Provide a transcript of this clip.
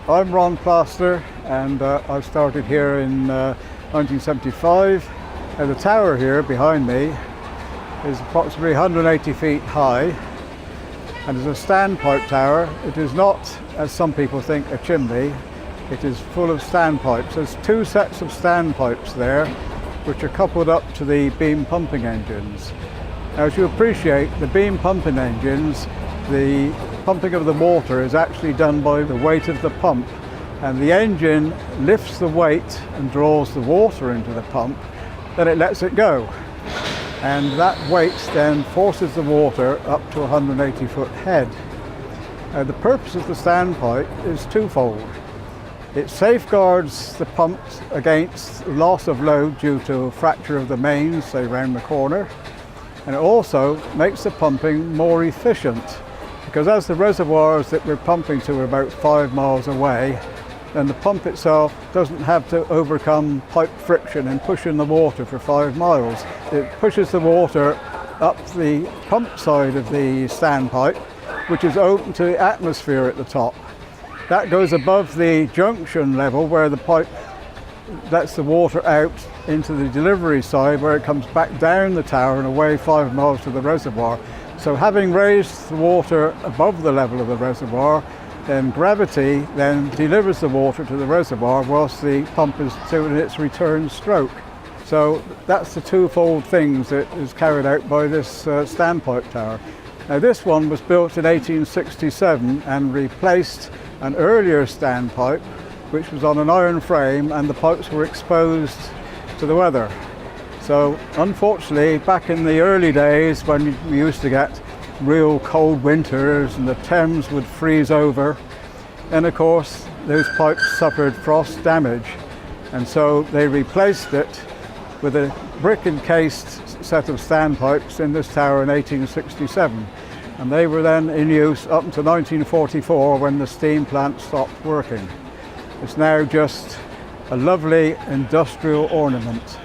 I'm Ron Plaster, and I started here in 1975. The tower here behind me is approximately 180 feet high and is a standpipe tower. It is not, as some people think, a chimney. It is full of standpipes. There's two sets of standpipes there which are coupled up to the beam pumping engines. Now, as you appreciate, the beam pumping engines, the pumping of the water is actually done by the weight of the pump, and the engine lifts the weight and draws the water into the pump, then it lets it go, and that weight then forces the water up to a 180 foot head. The purpose of the standpipe is twofold. It safeguards the pump against loss of load due to a fracture of the mains, say round the corner, and it also makes the pumping more efficient, because as the reservoirs that we're pumping to are about 5 miles away, then the pump itself doesn't have to overcome pipe friction in pushing the water for 5 miles. It pushes the water up the pump side of the standpipe, which is open to the atmosphere at the top. That goes above the junction level where the pipe lets the water out into the delivery side, where it comes back down the tower and away 5 miles to the reservoir. So having raised the water above the level of the reservoir, then gravity then delivers the water to the reservoir whilst the pump is doing its return stroke. So that's the twofold things that is carried out by this standpipe tower. Now, this one was built in 1867 and replaced an earlier standpipe which was on an iron frame, and the pipes were exposed to the weather. So unfortunately, back in the early days when we used to get real cold winters and the Thames would freeze over, and of course those pipes suffered frost damage, and so they replaced it with a brick encased set of standpipes in this tower in 1867, and they were then in use up until 1944 when the steam plant stopped working. It's now just a lovely industrial ornament.